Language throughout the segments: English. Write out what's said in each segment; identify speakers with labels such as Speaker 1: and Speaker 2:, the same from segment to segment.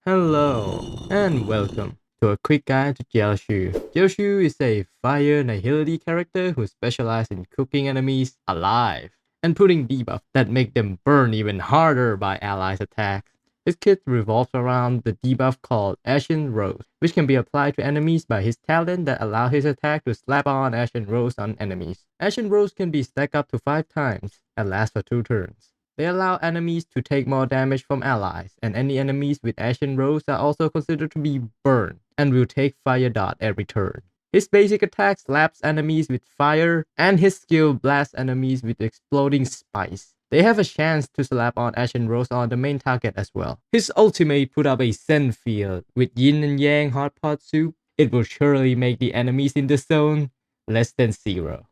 Speaker 1: Hello and welcome to a quick guide to Jiaoqiu. Jiaoqiu is a fire and agility character who specializes in cooking enemies alive and putting debuffs that make them burn even harder by allies' attacks. His kit revolves around the debuff called Ashen Rose, which can be applied to enemies by his talent that allow his attack to slap on Ashen Rose on enemies. Ashen Rose can be stacked up to 5 times and lasts for 2 turns. They allow enemies to take more damage from allies, and any enemies with Ashen Rose are also considered to be burned and will take Fire Dot every turn. His basic attack slaps enemies with fire, and his skill blasts enemies with exploding spice. They have a chance to slap on Ashen Rose on the main target as well. His ultimate put up a scent field with yin and yang hot pot soup. It will surely make the enemies in the zone less than 0.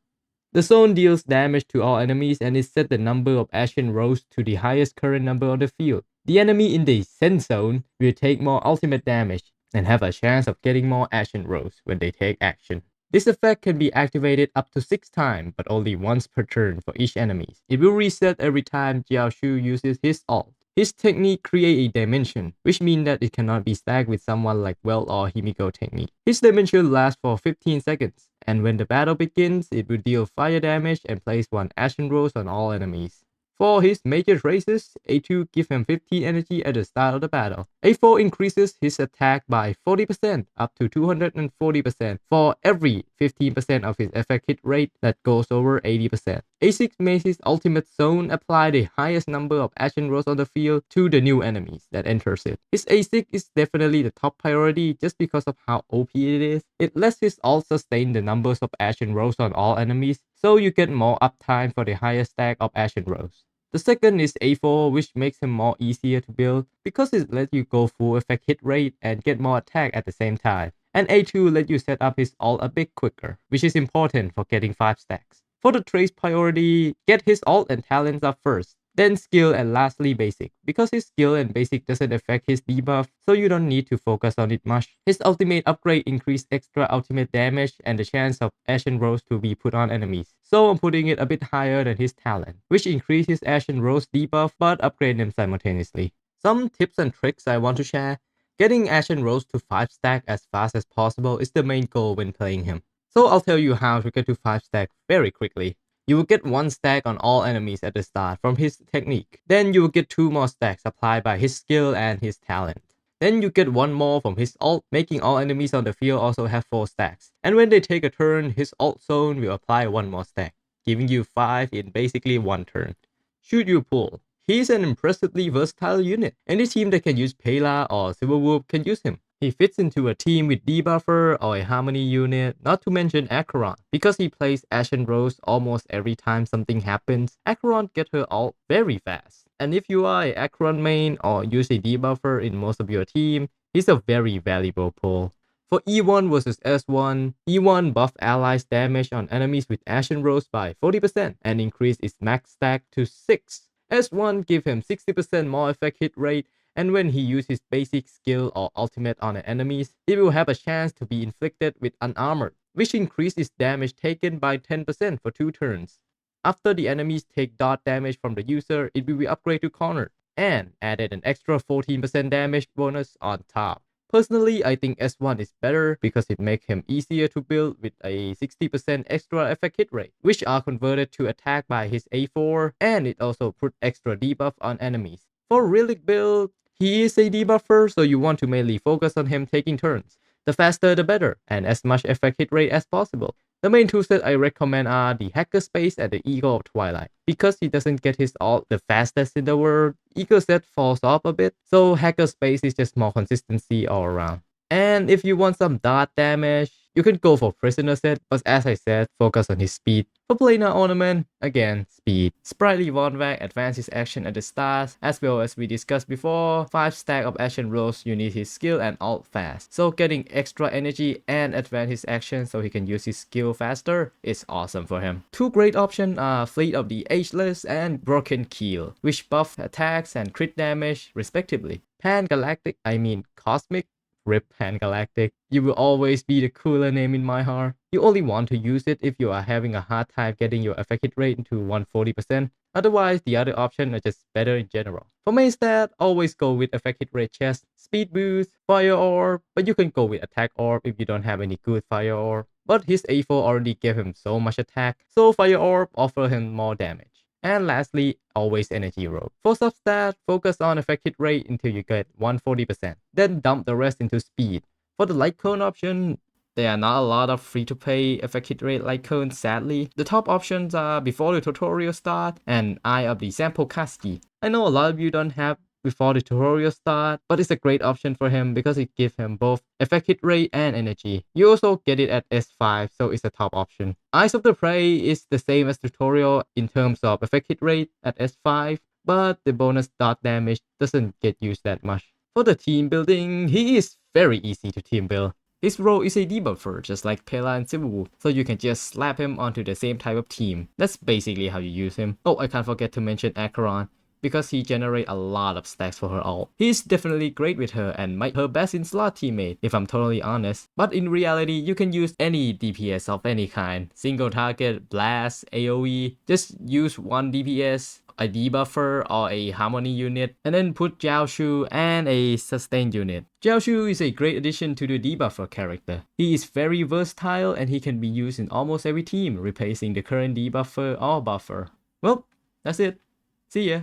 Speaker 1: The zone deals damage to all enemies and it set the number of Ashen Rose to the highest current number on the field. The enemy in the Send zone will take more ultimate damage and have a chance of getting more Ashen Rose when they take action. This effect can be activated up to 6 times, but only once per turn for each enemy. It will reset every time Jiaoqiu uses his ult. His technique creates a dimension, which means that it cannot be stacked with someone like Well or Himiko technique. His dimension lasts for 15 seconds, and when the battle begins, it will deal fire damage and place 1 Ashen Rose on all enemies. For his major races, A2 gives him 15 energy at the start of the battle. A4 increases his attack by 40% up to 240% for every 15% of his effect hit rate that goes over 80%. A6 makes his ultimate zone apply the highest number of Ashen Rose on the field to the new enemies that enters it. His A6 is definitely the top priority just because of how OP it is. It lets his ult sustain the numbers of Ashen Rose on all enemies, so you get more uptime for the highest stack of Ashen Rose. The second is A4, which makes him more easier to build because it lets you go full effect hit rate and get more attack at the same time. And A2 lets you set up his ult a bit quicker, which is important for getting 5 stacks. For the trace priority, get his ult and talents up first, then skill and lastly basic, because his skill and basic doesn't affect his debuff, so you don't need to focus on it much. His ultimate upgrade increase extra ultimate damage and the chance of Ashen Rose to be put on enemies, so I'm putting it a bit higher than his talent, which increases Ashen Rose debuff but upgrade them simultaneously. Some tips and tricks I want to share. Getting Ashen Rose to 5 stack as fast as possible is the main goal when playing him. So I'll tell you how to get to 5 stack very quickly. You will get 1 stack on all enemies at the start from his technique. Then you will get 2 more stacks applied by his skill and his talent. Then you get 1 more from his ult, making all enemies on the field also have 4 stacks. And when they take a turn, his ult zone will apply 1 more stack, giving you 5 in basically 1 turn. Should you pull? He's an impressively versatile unit. Any team that can use Pela or Silverwolf can use him. He fits into a team with Debuffer or a Harmony unit, not to mention Acheron. Because he plays Ashen Rose almost every time something happens, Acheron gets her ult very fast. And if you are a Acheron main or use a Debuffer in most of your team, he's a very valuable pull. For E1 versus S1, E1 buff allies damage on enemies with Ashen Rose by 40% and increase its max stack to 6. S1 give him 60% more effect hit rate, and when he uses basic skill or ultimate on the enemies, it will have a chance to be inflicted with unarmored, which increases damage taken by 10% for 2 turns. After the enemies take dot damage from the user, it will be upgraded to corner, and added an extra 14% damage bonus on top. Personally, I think S1 is better because it makes him easier to build with a 60% extra effect hit rate, which are converted to attack by his A4, and it also puts extra debuff on enemies. For Relic build, he is a debuffer, so you want to mainly focus on him taking turns. The faster the better, and as much effect hit rate as possible. The main two sets I recommend are the Hacker Space and the Eagle of Twilight. Because he doesn't get his ult the fastest in the world, Eagle set falls off a bit, so Hacker Space is just more consistency all around. And if you want some dart damage, you can go for Prisoner set, but as I said, focus on his speed. For Planar Ornament, again, speed. Sprightly Vonvac advances action at the start, as well as we discussed before, 5 stack of Ashen Rose, you need his skill and ult fast. So getting extra energy and advance his action so he can use his skill faster is awesome for him. 2 great options are Fleet of the Ageless and Broken Keel, which buff attacks and crit damage respectively. Cosmic, Rip Pan-Galactic. You will always be the cooler name in my heart. You only want to use it if you are having a hard time getting your effect hit rate into 140%. Otherwise, the other options are just better in general. For main stat, always go with effect hit rate chest. speed boost, fire orb, but you can go with attack orb if you don't have any good fire orb. But his A4 already gave him so much attack, so fire orb offer him more damage. And lastly, always energy robe. For substat, focus on effect hit rate until you get 140%, then dump the rest into speed. For the light cone option, there are not a lot of free-to-play effect hit rate light cones, sadly. The top options are Before the Tutorial Start and Eye of the Sampokasti. I know a lot of you don't have Before the Tutorial Start, but it's a great option for him because it gives him both effect hit rate and energy. You also get it at S5, so it's a top option. Eyes of the Prey is the same as Tutorial in terms of effect hit rate at S5, but the bonus dot damage doesn't get used that much. For the team building, he is very easy to team build. His role is a debuffer, just like Pela and Sivu, so you can just slap him onto the same type of team. That's basically how you use him. Oh, I can't forget to mention Acheron, because he generates a lot of stacks for her ult. He's definitely great with her and might her best in slot teammate, if I'm totally honest. But in reality, you can use any DPS of any kind. Single target, blast, AoE, just use one DPS, a debuffer or a harmony unit, and then put Jiaoqiu and a sustain unit. Jiaoqiu is a great addition to the debuffer character. He is very versatile and he can be used in almost every team, replacing the current debuffer or buffer. Well, that's it. See ya.